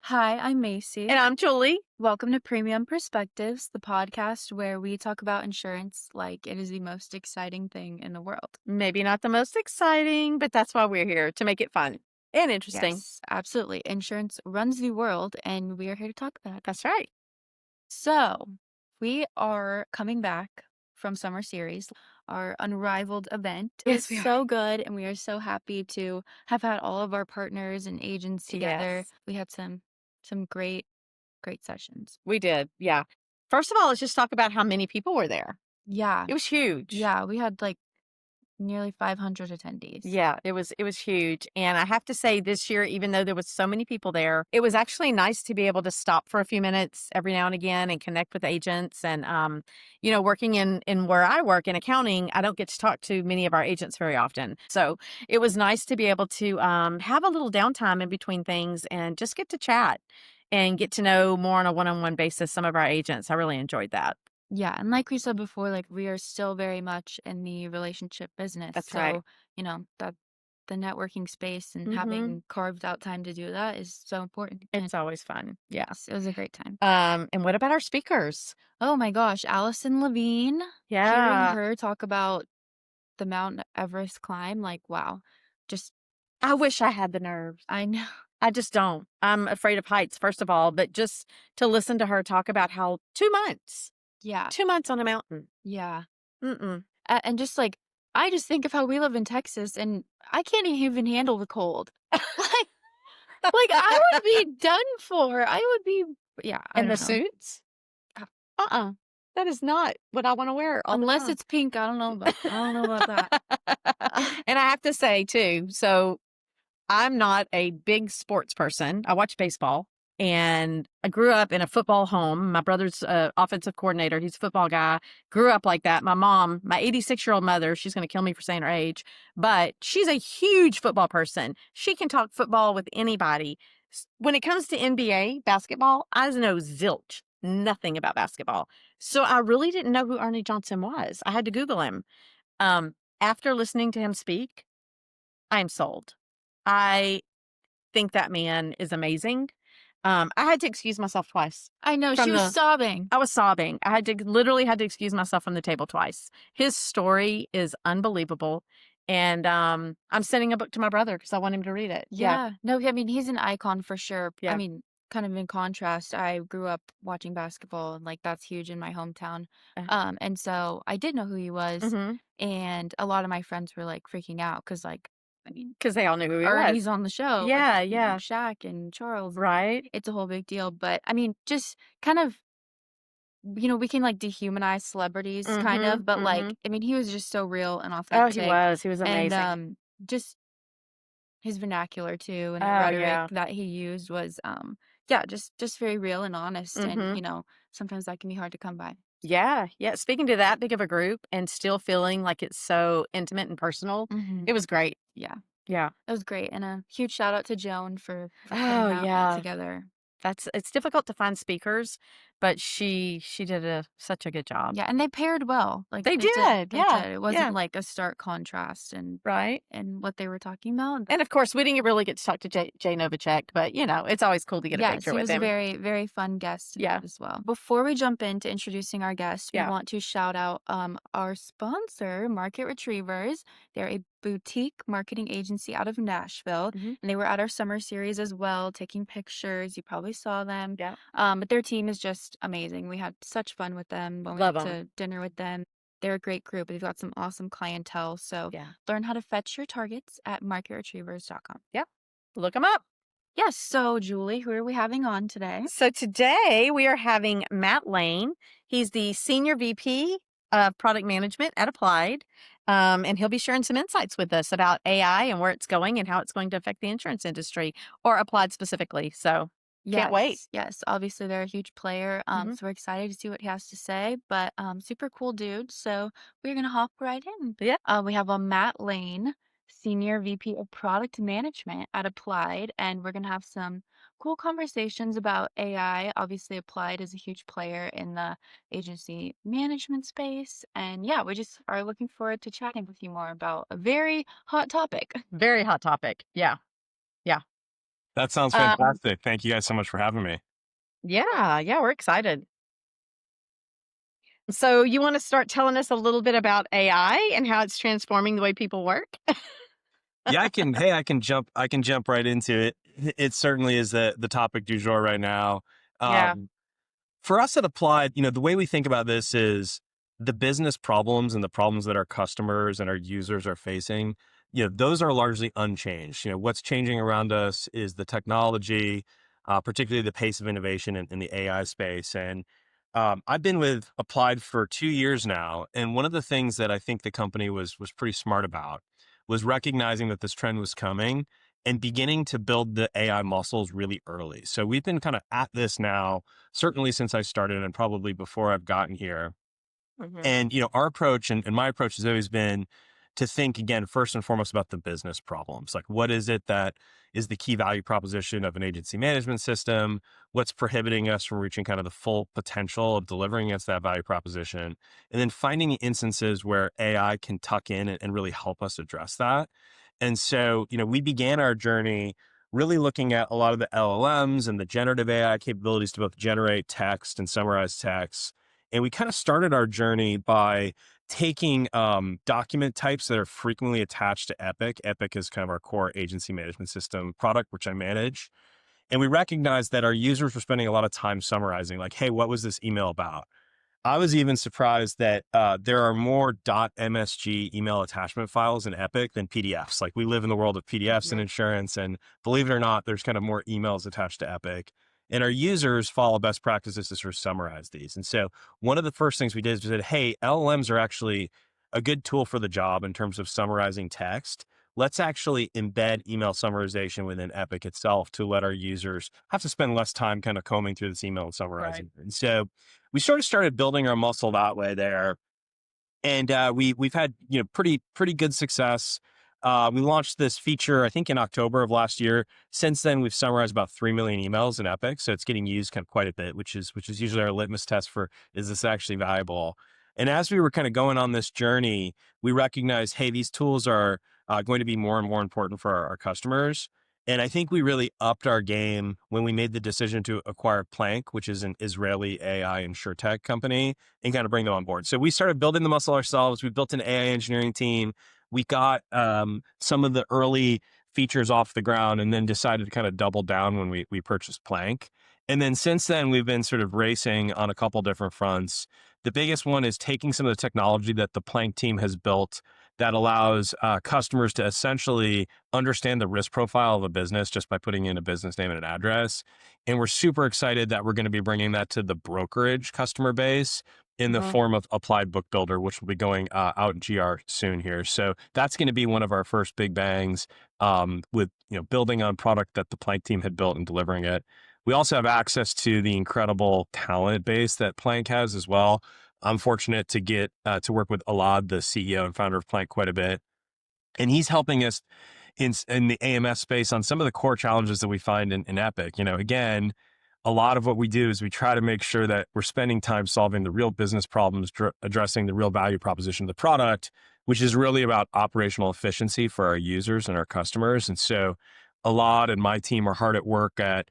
Hi, I'm Macy. And I'm Julie. Welcome to Premium Perspectives, the podcast where we talk about insurance like it is the most exciting thing in the world. Maybe not the most exciting, but that's why we're here to make it fun and interesting. Yes, absolutely. Insurance runs the world, and we are here to talk about it. That's right. So, we are coming back from summer series, our unrivaled event. It was Yes, we are. so good, and we are so happy to have had all of our partners and agents together. Yes, We had some great sessions. we did. Yeah. First of all, let's just talk about how many people were there. Yeah, It was huge. yeah, we had like nearly 500 attendees. Yeah, it was huge. And I have to say this year, even though there was so many people there, it was actually nice to be able to stop for a few minutes every now and again and connect with agents. And working in where I work in accounting, I don't get to talk to many of our agents very often. So it was nice to be able to have a little downtime in between things and just get to chat and get to know more on a one-on-one basis some of our agents. I really enjoyed that. Yeah, and like we said before, like we are still very much in the relationship business. That's right. So, that the networking space and Mm-hmm. having carved out time to do that is so important. And It's always fun. Yeah. yes, it was a great time. And what about our speakers? Oh my gosh, Allison Levine, hearing Yeah. her talk about the Mount Everest climb, like wow. Just I wish I had the nerves. I know. I just don't. I'm afraid of heights, first of all, but just to listen to her talk about how 2 months, Yeah. 2 months on a mountain. Yeah. Mm-mm. And just like I just think of how we live in Texas and I can't even handle the cold. Like, I would be done for. I would be yeah, I And the don't know. suits? Uh, Uh-uh. That is not what I wanna wear all the Unless time. it's pink, I don't know about that. And I have to say too, so I'm not a big sports person. I watch baseball, and I grew up in a football home. My brother's offensive coordinator. He's a football guy. Grew up like that. My mom, my 86-year-old mother, she's going to kill me for saying her age, but she's a huge football person. She can talk football with anybody. When it comes to NBA basketball, I know zilch, nothing about basketball. So I really didn't know who Ernie Johnson was. I had to Google him. After listening to him speak, I am sold. I think that man is amazing. I had to excuse myself twice I know, she from was the sobbing. I was sobbing. I had to literally had to excuse myself from the table twice. His story is unbelievable, and, I'm sending a book to my brother because I want him to read it. Yeah, Yeah. No, I mean, he's an icon for sure. I yeah. mean, kind of in contrast, I grew up watching basketball, and, like, that's huge in my hometown. Uh, And so I did know who he was, mhm, and a lot of my friends were, like, freaking out because, like, I mean, 'cause they all knew who he was. Ernie's on the show with, Yeah, yeah, Shaq and Charles. right? It's a whole big deal, but, I mean, just kind of we can, like, dehumanize celebrities kind Mhm, of, but, like, mhm. I mean, he was just so real and Oh, authentic, he was and, amazing. just his vernacular too and the Oh, rhetoric yeah. that he used was, yeah, just very real and honest, and, Mhm. sometimes that can be hard to come by. Yeah, yeah, speaking to that big of a group and still feeling like it's so intimate and personal, Mhm. it was great. Yeah, Yeah. it was great, and a huge shout out to Joan for putting Oh, that yeah. together. It's difficult to find speakers, but she did such a good job. Yeah, and they paired well, like, They did, they yeah, did, it wasn't, yeah, like, a stark contrast right? and what they were talking about. And, of course, we didn't really get to talk to Jay Novacek, but, it's always cool to get a Yes, picture he with was a him. very, very fun guest to Yeah, have as well. Before we jump into introducing our guests, we yeah. want to shout out our sponsor, Market Retrievers. They're a boutique marketing agency out of Nashville, Mhm, and they were at our summer series as well, taking pictures. You probably saw them. yeah. But their team is just amazing. We had such fun with them when we Love went them. to dinner with them. They're a great group. They've got some awesome clientele. So Yeah, learn how to fetch your targets at marketretrievers.com. yeah. Look them up. Yes. So, Julie, who are we having on today? So today we are having Matt Lane. He's the Senior VP of Product Management at Applied. And he'll be sharing some insights with us about AI and where it's going and how it's going to affect the insurance industry or Applied specifically. So can't wait. Yes, yes. Obviously, they're a huge player. Hmm. So we're excited to see what he has to say. But super cool dude. So we're gonna hop right in. Yeah. We have a Matt Lane, Senior VP of Product Management at Applied, and we're gonna have some cool conversations about AI. Obviously, Applied is a huge player in the agency management space, and yeah, we just are looking forward to chatting with you more about a very hot topic. Very hot topic. Yeah. Yeah. That sounds Um, fantastic. Thank you guys so much for having me. yeah, we're excited. So you want to start telling us a little bit about AI and how it's transforming the way people work? Yeah, I can jump right into it. It certainly is the topic du jour right now. Yeah. Um, for us at Applied, the way we think about this is the business problems and the problems that our customers and our users are facing, those are largely unchanged. What's changing around us is the technology, particularly the pace of innovation in the AI space. And I've been with Applied for 2 years now, and one of the things that I think the company was pretty smart about was recognizing that this trend was coming and beginning to build the AI muscles really early. So we've been kind of at this now certainly since I started and probably before I've gotten here. Hmm. And, our approach and my approach has always been to think again, first and foremost about the business problems. Like, what is it that is the key value proposition of an agency management system? What's prohibiting us from reaching kind of the full potential of delivering against that value proposition? And then finding the instances where AI can tuck in and really help us address that. And so, we began our journey really looking at a lot of the LLMs and the generative AI capabilities to both generate text and summarize text. And we kind of started our journey by taking document types that are frequently attached to Epic. Epic is kind of our core agency management system product, which I manage. And we recognized that our users were spending a lot of time summarizing, like, hey, what was this email about? I was even surprised that there are more .msg email attachment files in Epic than PDFs. Like, we live in the world of PDFs and Hmm. insurance, and believe it or not, there's kind of more emails attached to Epic. And our users follow best practices to sort of summarize these. And so one of the first things we did is we said, hey, LLMs are actually a good tool for the job in terms of summarizing text. Let's actually embed email summarization within Epic itself to let our users have to spend less time kind of combing through this email and Right. summarizing. And so we sort of started building our muscle that way there, and we've had pretty good success. We launched this feature I think in October of last year. Since then, we've summarized about 3 million emails in Epic, so it's getting used kind of quite a bit, which is usually our litmus test for is this actually valuable. And as we were kind of going on this journey, we recognized, hey, these tools are going to be more and more important for our customers. And I think we really upped our game when we made the decision to acquire Plank, which is an Israeli AI Insurtech company, and kind of bring them on board. So we started building the muscle ourselves. We built an AI engineering team. We got some of the early features off the ground and then decided to kind of double down when we purchased Plank. And then since then, we've been sort of racing on a couple different fronts. The biggest one is taking some of the technology that the Plank team has built that allows customers to essentially understand the risk profile of a business just by putting in a business name and an address. And we're super excited that we're going to be bringing that to the brokerage customer base in the Hmm. form of Applied Book Builder, which will be going out in GR soon here. So that's going to be one of our first big bangs with building on product that the Plank team had built and delivering it. We also have access to the incredible talent base that Plank has as well. I'm fortunate to get to work with Alad, the CEO and founder of Plank, quite a bit, and he's helping us in the AMS space on some of the core challenges that we find in Epic. Again, a lot of what we do is we try to make sure that we're spending time solving the real business problems, addressing the real value proposition of the product, which is really about operational efficiency for our users and our customers. And so, a lot and my team are hard at work at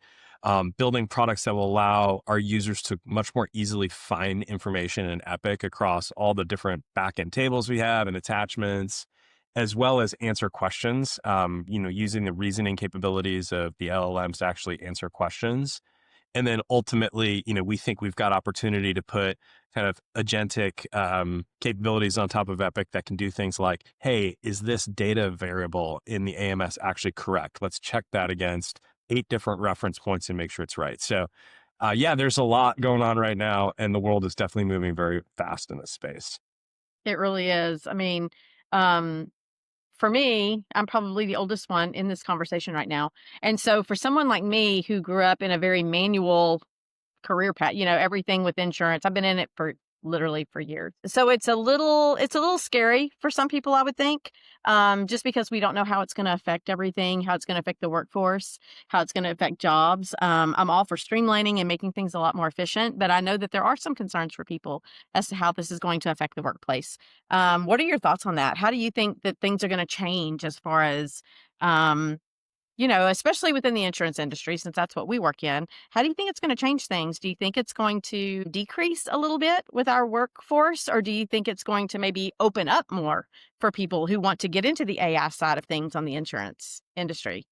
building products that will allow our users to much more easily find information in Epic across all the different backend tables we have and attachments, as well as answer questions, using the reasoning capabilities of the LLMs to actually answer questions. And then ultimately, we think we've got opportunity to put kind of agentic capabilities on top of Epic that can do things like, hey, is this data variable in the AMS actually correct? Let's check that against 8 different reference points and make sure it's right. So, yeah, there's a lot going on right now, and the world is definitely moving very fast in this space. It really is. I mean, um, for me, I'm probably the oldest one in this conversation right now. And so for someone like me who grew up in a very manual career path, everything with insurance. I've been in it for literally for years. So it's a little scary for some people, I would think. Just because we don't know how it's going to affect everything, how it's going to affect the workforce, how it's going to affect jobs. I'm all for streamlining and making things a lot more efficient, but I know that there are some concerns for people as to how this is going to affect the workplace. What are your thoughts on that? How do you think that things are going to change as far as um, especially within the insurance industry, since that's what we work in. How do you think it's going to change things? Do you think it's going to decrease a little bit with our workforce, or do you think it's going to maybe open up more for people who want to get into the AI side of things on the insurance industry?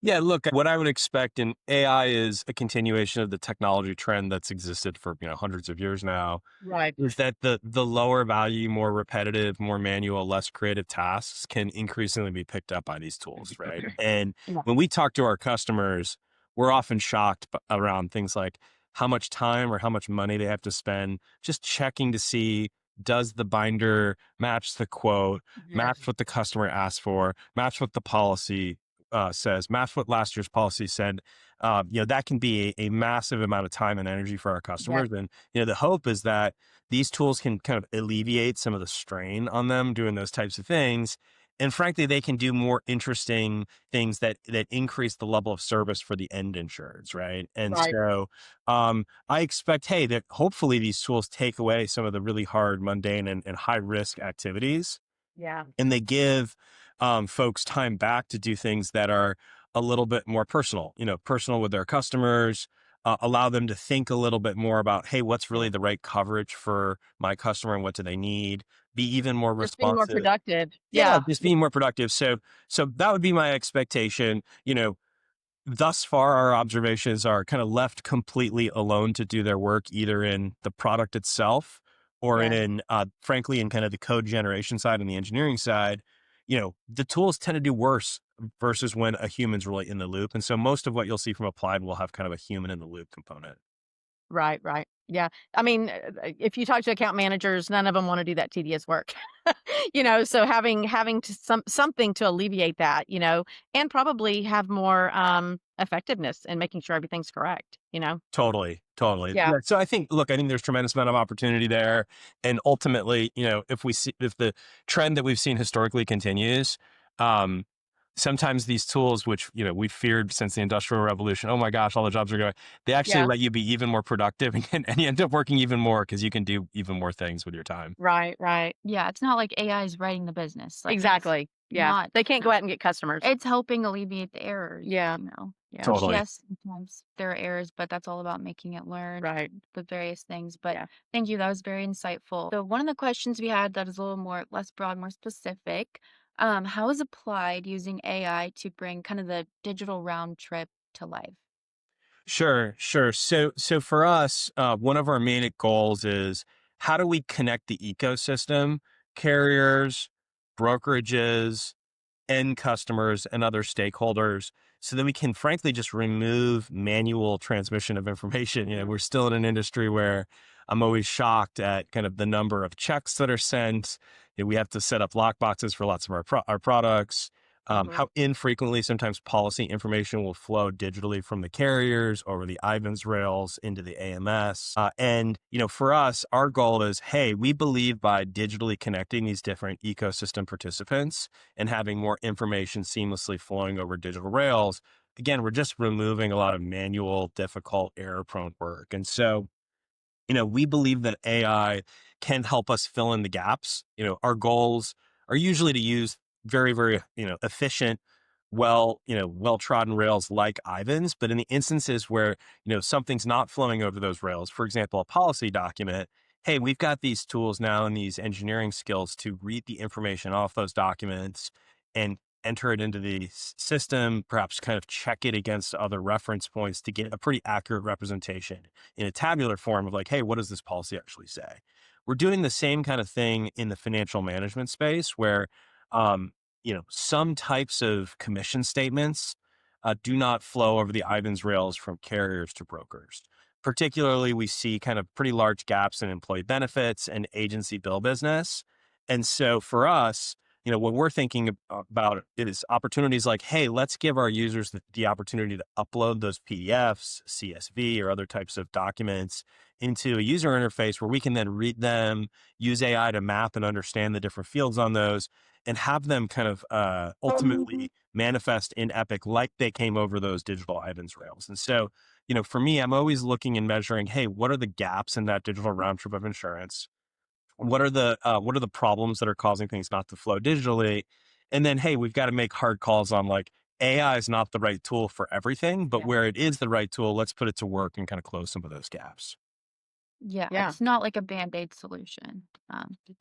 Yeah, look, what I would expect in AI is a continuation of the technology trend that's existed for, hundreds of years now. Right. Is that the lower value, more repetitive, more manual, less creative tasks can increasingly be picked up by these tools, right? And Yeah. when we talk to our customers, we're often shocked around things like how much time or how much money they have to spend just checking to see, does the binder match the quote, Yes. match what the customer asked for, match what the policy says, match what last year's policy said. That can be a massive amount of time and energy for our Yep. customers. And the hope is that these tools can kind of alleviate some of the strain on them doing those types of things. And frankly, they can do more interesting things that increase the level of service for the end insureds, right? And Right. so I expect, hey, that hopefully these tools take away some of the really hard, mundane, and high risk activities, Yeah. and they give folks time back to do things that are a little bit more personal, personal with their customers, allow them to think a little bit more about, hey, what's really the right coverage for my customer and what do they need? Be even more Just being more responsive. productive. Yeah, Yeah. just being more productive. So that would be my expectation. Thus far, our observations are kind of left completely alone to do their work, either in the product itself or Yes. frankly, in kind of the code generation side and the engineering side. The tools tend to do worse versus when a human's really in the loop. And so most of what you'll see from Applied will have kind of a human in the loop component. Right, right. Yeah. I mean, if you talk to account managers, none of them wanna do that tedious work. So having to something to alleviate that, and probably have more, effectiveness in making sure everything's correct. Totally, totally. Yeah. Yeah. So I think there's tremendous amount of opportunity there. And ultimately, if the trend that we've seen historically continues, um, sometimes these tools, which, we've feared since the Industrial Revolution, oh my gosh, all the jobs are going, they actually Yeah. let you be even more productive and you end up working even more because you can do even more things with your time. Right, right. Yeah, it's not like AI is writing the business, like, it's Exactly. Yeah. not They can't go out and get customers. it's helping alleviate the errors, Yeah. you know? Yeah. Which, Totally. yes, sometimes there are errors, but that's all about making it learn Right. with various things, but Yeah. thank you, that was very insightful. So one of the questions we had that is a little more less broad, more specific, how is Applied using AI to bring kind of the digital round trip to life? Sure, sure. So for us, one of our main goals is how do we connect the ecosystem, carriers, brokerages, end customers and other stakeholders so that we can frankly just remove manual transmission of information. We're still in an industry where I'm always shocked at kind of the number of checks that are sent. We have to set up lock boxes for lots of our products. Mhm. How infrequently sometimes policy information will flow digitally from the carriers over the Ivan's rails into the AMS. And for us, our goal is, hey, we believe by digitally connecting these different ecosystem participants and having more information seamlessly flowing over digital rails, again, we're just removing a lot of manual, difficult, error prone work. And so, we believe that AI can help us fill in the gaps. Our goals are usually to use very, very, efficient, well trodden rails like Ivan's. But in the instances where, something's not flowing over those rails, for example, a policy document, hey, we've got these tools now and these engineering skills to read the information off those documents and enter it into the system, perhaps kind of check it against other reference points to get a pretty accurate representation in a tabular form of like, hey, what does this policy actually say? We're doing the same kind of thing in the financial management space where, some types of commission statements do not flow over the Ivan's rails from carriers to brokers. Particularly, we see kind of pretty large gaps in employee benefits and agency bill business. And so for us, what we're thinking about is opportunities like, hey, let's give our users the opportunity to upload those PDFs, CSV, or other types of documents into a user interface where we can then read them, use AI to map and understand the different fields on those, and have them kind of ultimately manifest in Epic like they came over those digital Ivan's rails. And so, for me, I'm always looking and measuring, hey, what are the gaps in that digital round trip of insurance? What are the problems that are causing things not to flow digitally? And then, hey, we've got to make hard calls on like, AI is not the right tool for everything, but Yeah. where it is the right tool, let's put it to work and kind of close some of those gaps. Yeah, Yeah. it's not like a Band-Aid solution.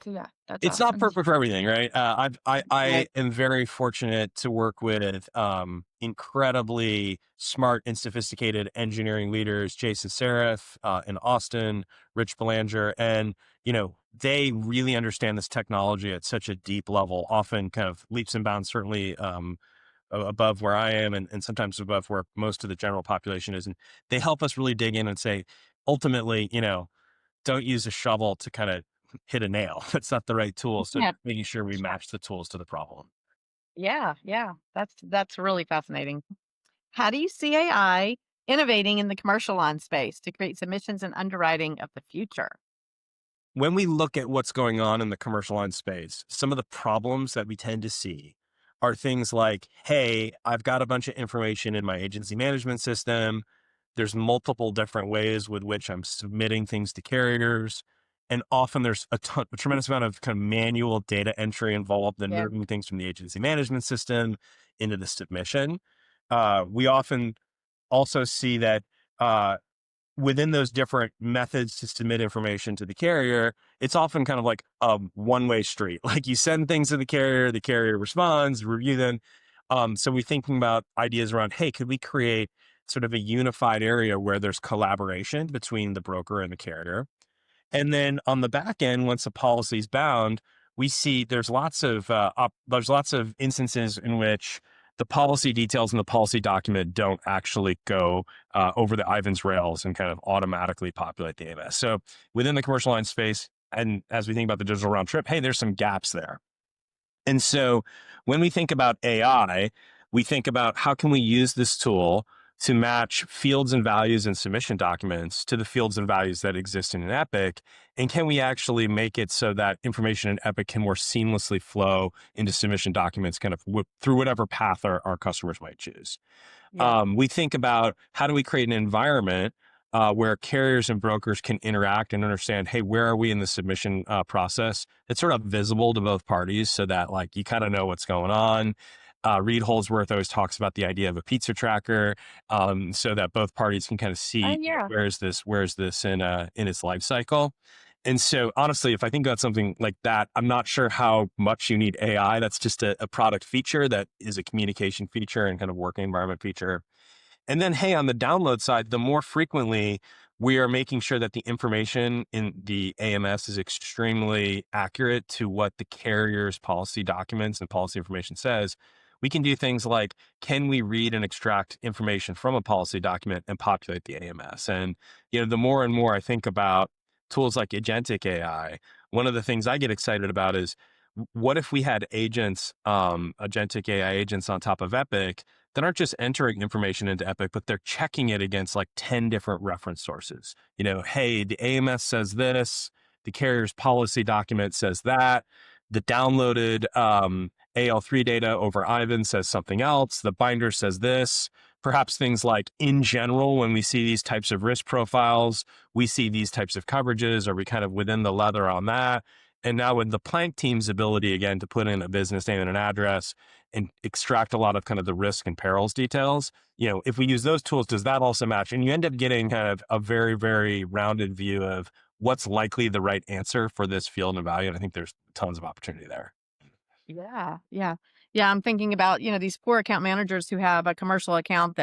So yeah, that's It's not awesome. perfect for everything, right? I Right. am very fortunate to work with incredibly smart and sophisticated engineering leaders, Jason Seraph in Austin, Rich Belanger, and they really understand this technology at such a deep level, often kind of leaps and bounds, certainly above where I am, and sometimes above where most of the general population is, and they help us really dig in and say, ultimately, don't use a shovel to kind of hit a nail. That's not the right tool. So Yeah. making sure we Yeah. match the tools to the problem. Yeah. Yeah. That's really fascinating. How do you see AI innovating in the commercial line space to create submissions and underwriting of the future? When we look at what's going on in the commercial line space, some of the problems that we tend to see are things like, hey, I've got a bunch of information in my agency management system. There's multiple different ways with which I'm submitting things to carriers. And often there's a tremendous amount of kind of manual data entry involved in Yeah. moving things from the agency management system into the submission. We often also see that uh, within those different methods to submit information to the carrier, it's often kind of like a one-way street. Like you send things to the carrier responds, review them. So we're thinking about ideas around, hey, could we create sort of a unified area where there's collaboration between the broker and the carrier? And then on the back end, once a policy is bound, we see there's lots of instances in which the policy details in the policy document don't actually go over the Ivan's rails and kind of automatically populate the AMS. So within the commercial line space, and as we think about the digital round trip, hey, there's some gaps there. And so when we think about AI, we think about how can we use this tool to match fields and values in submission documents to the fields and values that exist in an Epic? And can we actually make it so that information in Epic can more seamlessly flow into submission documents kind of through whatever path our customers might choose? Yeah. We think about how do we create an environment where carriers and brokers can interact and understand, hey, where are we in the submission process? It's sort of visible to both parties so that like you kind of know what's going on. Reed Holdsworth always talks about the idea of a pizza tracker, so that both parties can kind of Oh, see yeah. where is this in its life cycle. And so, honestly, if I think about something like that, I'm not sure how much you need AI. That's just a product feature that is a communication feature and kind of working environment feature. And then, hey, on the download side, the more frequently we are making sure that the information in the AMS is extremely accurate to what the carrier's policy documents and policy information says, we can do things like, can we read and extract information from a policy document and populate the AMS? And, the more and more I think about tools like agentic AI, one of the things I get excited about is what if we had agents, agentic AI agents on top of Epic that aren't just entering information into Epic, but they're checking it against like 10 different reference sources. Hey, the AMS says this, the carrier's policy document says that, the downloaded AL3 data over Ivan says something else, the binder says this. Perhaps things like in general, when we see these types of risk profiles, we see these types of coverages. Are we kind of within the leather on that? And now with the Plank team's ability again to put in a business name and an address and extract a lot of kind of the risk and perils details, if we use those tools, does that also match? And you end up getting kind of a very, very rounded view of what's likely the right answer for this field and value. And I think there's tons of opportunity there. Yeah. Yeah. Yeah. I'm thinking about, these poor account managers who have a commercial account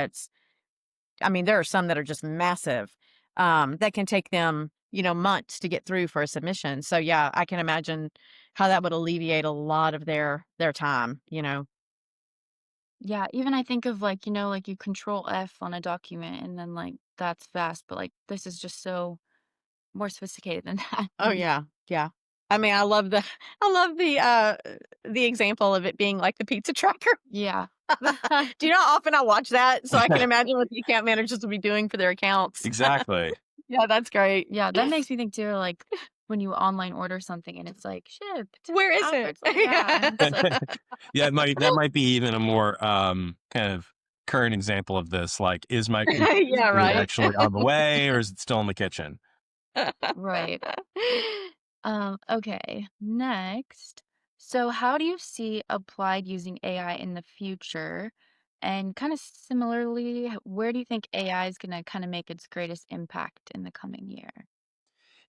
I mean, there are some that are just massive, that can take them, months to get through for a submission. So yeah, I can imagine how that would alleviate a lot of their time. Yeah, even I think of like, like you control F on a document and then like that's fast, but like this is just so more sophisticated than that. Oh yeah. Yeah. I mean, I love the I love the example of it being like the pizza tracker. Yeah. Do you know how often I watch that? So I can imagine what the account managers will be doing for their accounts. Exactly. Yeah, that's great. Yeah, that makes me think too, like when you online order something and it's like shipped Where is it? after yeah. It's like, Yeah, that might be even a more kind of current example of this. Like, is my Yeah, food right. actually on the way or is it still in the kitchen? right. Okay. Next. So how do you see applied using AI in the future? And kind of similarly, where do you think AI is going to kind of make its greatest impact in the coming year?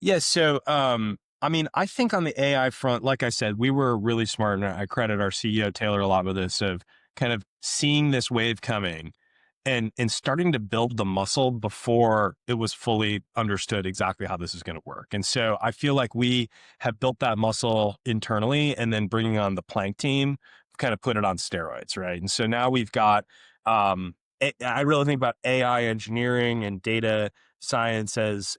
Yeah. So, I mean, I think on the AI front, like I said, we were really smart, and I credit our CEO Taylor a lot with this of kind of seeing this wave coming and starting to build the muscle before it was fully understood exactly how this is going to work. And so I feel like we have built that muscle internally, and then bringing on the Plank team kind of put it on steroids, right? And so now we've got, I really think about AI engineering and data science as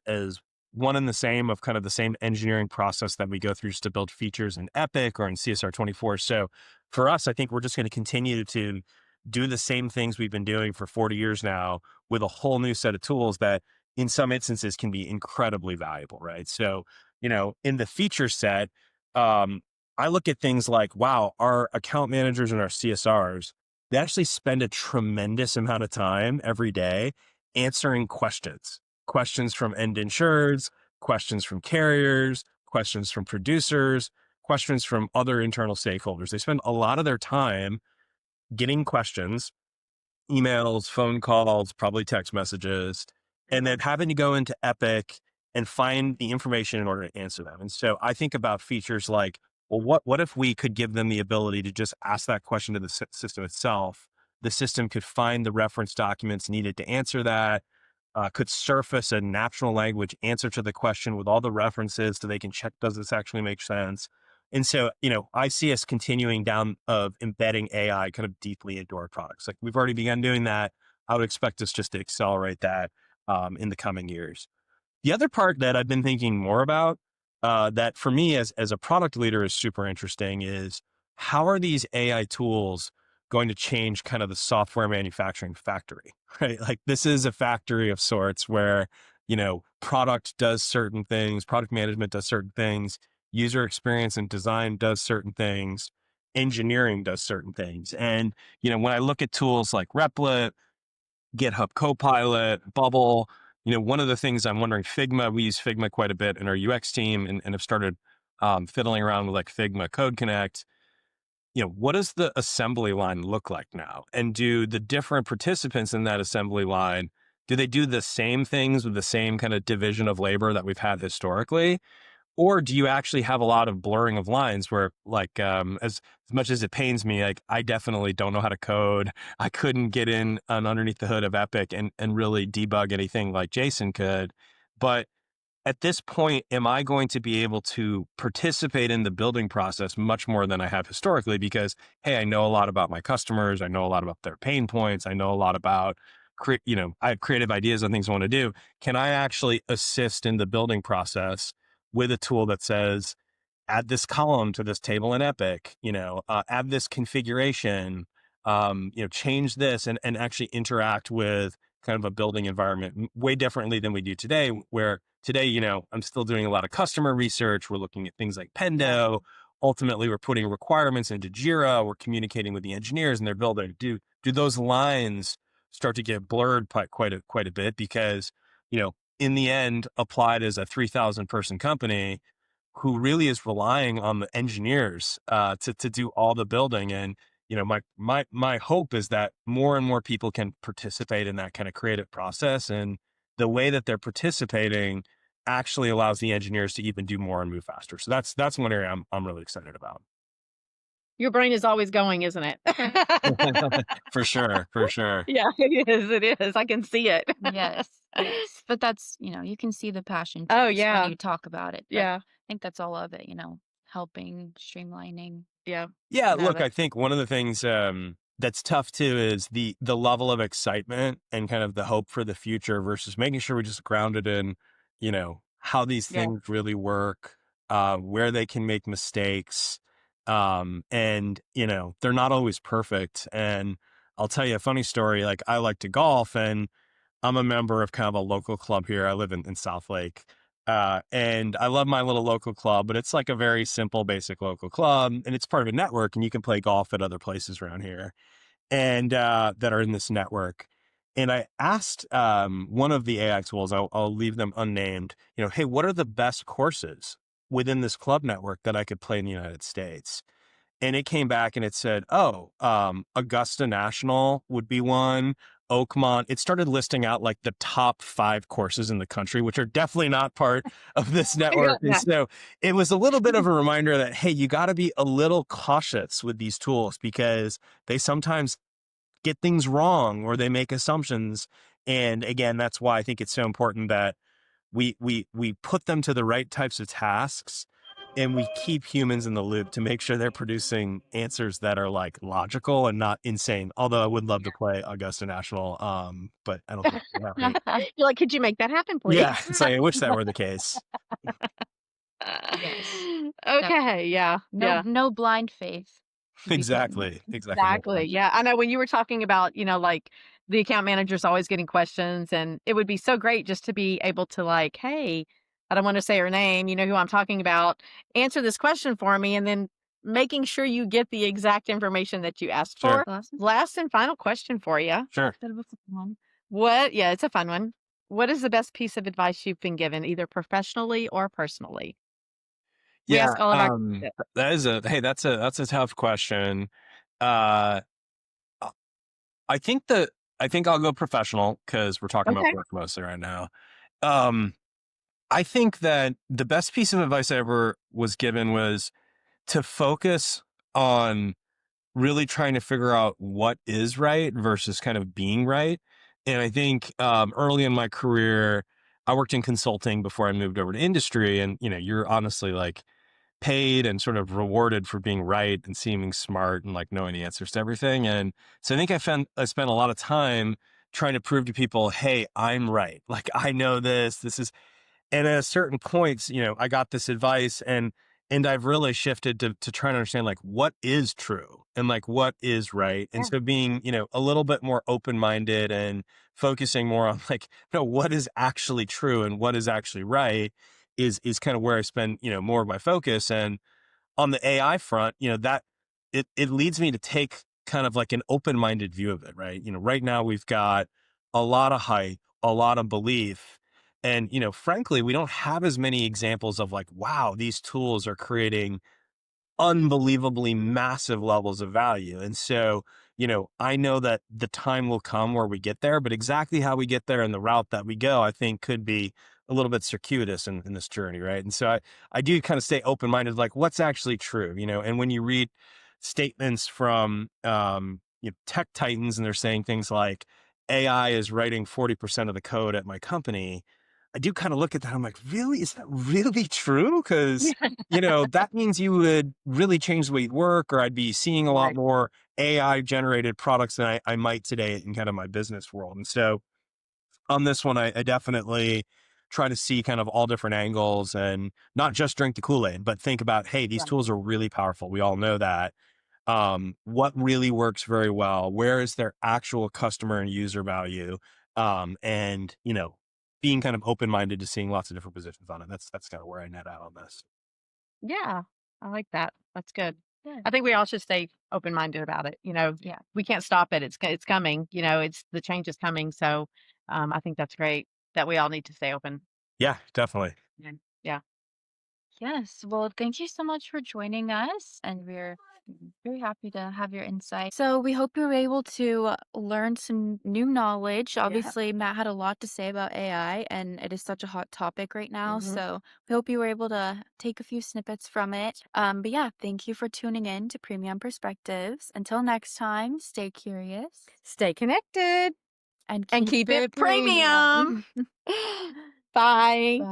one and the same, of kind of the same engineering process that we go through just to build features in Epic or in CSR 24. So for us, I think we're just going to continue to do the same things we've been doing for 40 years now with a whole new set of tools that in some instances can be incredibly valuable, right? So, in the feature set, um, I look at things like, wow, our account managers and our CSRs, they actually spend a tremendous amount of time every day answering questions from end insureds, questions from carriers, questions from producers, questions from other internal stakeholders. They spend a lot of their time getting questions, emails, phone calls, probably text messages, and then having to go into Epic and find the information in order to answer them. And so I think about features like, well, what if we could give them the ability to just ask that question to the system itself? The system could find the reference documents needed to answer that, could surface a natural language answer to the question with all the references so they can check, does this actually make sense? And so, I see us continuing down of embedding AI kind of deeply into our products. Like we've already begun doing that. I would expect us just to accelerate that in the coming years. The other part that I've been thinking more about, that for me as a product leader is super interesting, is how are these AI tools going to change kind of the software manufacturing factory, right? Like this is a factory of sorts where, product does certain things, product management does certain things, user experience and design does certain things, engineering does certain things. And, when I look at tools like Replit, GitHub Copilot, Bubble. One of the things I'm wondering, Figma, we use Figma quite a bit in our UX team, and have started fiddling around with like Figma Code Connect. What does the assembly line look like now? And do the different participants in that assembly line, do they do the same things with the same kind of division of labor that we've had historically? Or do you actually have a lot of blurring of lines where, like, as much as it pains me, like, I definitely don't know how to code. I couldn't get in underneath the hood of Epic and really debug anything like Jason could. But at this point, am I going to be able to participate in the building process much more than I have historically? Because, hey, I know a lot about my customers. I know a lot about their pain points. I know a lot about, I have creative ideas on things I want to do. Can I actually assist in the building process with a tool that says, add this column to this table in Epic, add this configuration, change this, and actually interact with kind of a building environment way differently than we do today, where today, I'm still doing a lot of customer research. We're looking at things like Yeah. Pendo. Ultimately, we're putting requirements into Jira. We're communicating with the engineers and they're building. Do those lines start to get blurred quite a bit? Because, in the end, Applied is a 3,000 person company who really is relying on the engineers to do all the building. And my hope is that more and more people can participate in that kind of creative process, and the way that they're participating actually allows the engineers to even do more and move faster. So that's one area I'm really excited about. Your brain is always going, isn't it? For sure, for sure. Yeah, it is, I can see it. Yes, yes. But that's, you can see the passion too, Oh, just when yeah, you talk about it. But I yeah, think that's all of it, helping, streamlining. yeah. Yeah, No, look, I that's think one of the things that's tough too is the level of excitement and kind of the hope for the future versus making sure we're just grounded in, how these yeah. things really work, where they can make mistakes, and they're not always perfect. And I'll tell you a funny story. Like I like to golf, and I'm a member of kind of a local club here. I live in South Lake. And I love my little local club, but it's like a very simple, basic local club, and it's part of a network, and you can play golf at other places around here and that are in this network. And I asked one of the AI tools, I'll leave them unnamed, hey, what are the best courses within this club network that I could play in the United States? and it came back and it said, oh, Augusta National would be one. Oakmont. It started listing out like the top 5 courses in the country, which are definitely not part of this network. And Yeah. so it was a little bit of a reminder that, hey, you got to be a little cautious with these tools because they sometimes get things wrong or they make assumptions. And again, that's why I think it's so important that we put them to the right types of tasks and we keep humans in the loop to make sure they're producing answers that are like logical and not insane. Although I would love to play Augusta National, but I don't think it's gonna happen. You're like, "Could you make that happen, please?" Yeah, it's like I wish that were the case. Yes. That Okay, yeah, yeah. no blind faith to be put in Exactly, exactly. No Exactly, problem. yeah, I know when you were talking about, like, the account manager's always getting questions, and it would be so great just to be able to, like, "Hey, I don't wanna say her name, you know who I'm talking about, answer this question for me," and then making sure you get the exact information that you asked Sure, for. glasses. Last and final question for you. sure. That was a fun one. Yeah, it's a fun one. What is the best piece of advice you've been given, either professionally or personally? We Yeah, ask all of our that is a hey, that's a tough question. Uh, uh, I think that I think I'll go professional because we're talking about Okay. work mostly right now. Um, I think that the best piece of advice I ever was given was to focus on really trying to figure out what is right versus kind of being right. And I think early in my career, I worked in consulting before I moved over to industry. And you're honestly like paid and sort of rewarded for being right and seeming smart and like knowing the answers to everything. And so I think I spent a lot of time trying to prove to people, hey, I'm right. Like I know this. This is and at a certain points, I got this advice and I've really shifted to try to understand like what is true and like what is right. And Yeah. so being, a little bit more open-minded and focusing more on like, what is actually true and what is actually right is kind of where I spend, more of my focus. And on the AI front, that it leads me to take kind of like an open-minded view of it, right? Right now we've got a lot of hype, a lot of belief, and frankly, we don't have as many examples of like, wow, these tools are creating unbelievably massive levels of value. And so, I know that the time will come where we get there, but exactly how we get there and the route that we go, I think could be a little bit circuitous in this journey. Right. And so I do kind of stay open minded, like what's actually true, and when you read statements from, tech titans and they're saying things like AI is writing 40% of the code at my company, I do kind of look at that. I'm like, really? Is that really true? Because that means you would really change the way you work, or I'd be seeing a lot Right. more AI generated products than I might today in kind of my business world. And so on this one, I definitely try to see kind of all different angles and not just drink the Kool-Aid, but think about, hey, these Right. tools are really powerful. We all know that. What really works very well? Where is their actual customer and user value? And being kind of open-minded to seeing lots of different positions on it. That's kind of where I net out on this. Yeah, I like that. That's good. Yeah. I think we all should stay open-minded about it, Yeah. we can't stop it, it's coming, it's the change is coming, so, I think that's great that we all need to stay open. Yeah, definitely. Yeah. Yeah. Yes. Well, thank you so much for joining us, and we're very happy to have your insight. So, we hope you were able to learn some new knowledge. Yeah. Obviously, Matt had a lot to say about AI, and it is such a hot topic right now. Mhm. So, we hope you were able to take a few snippets from it. But yeah, thank you for tuning in to Premium Perspectives. Until next time, stay curious Stay connected and and keep keep it it premium. premium. Bye. Bye.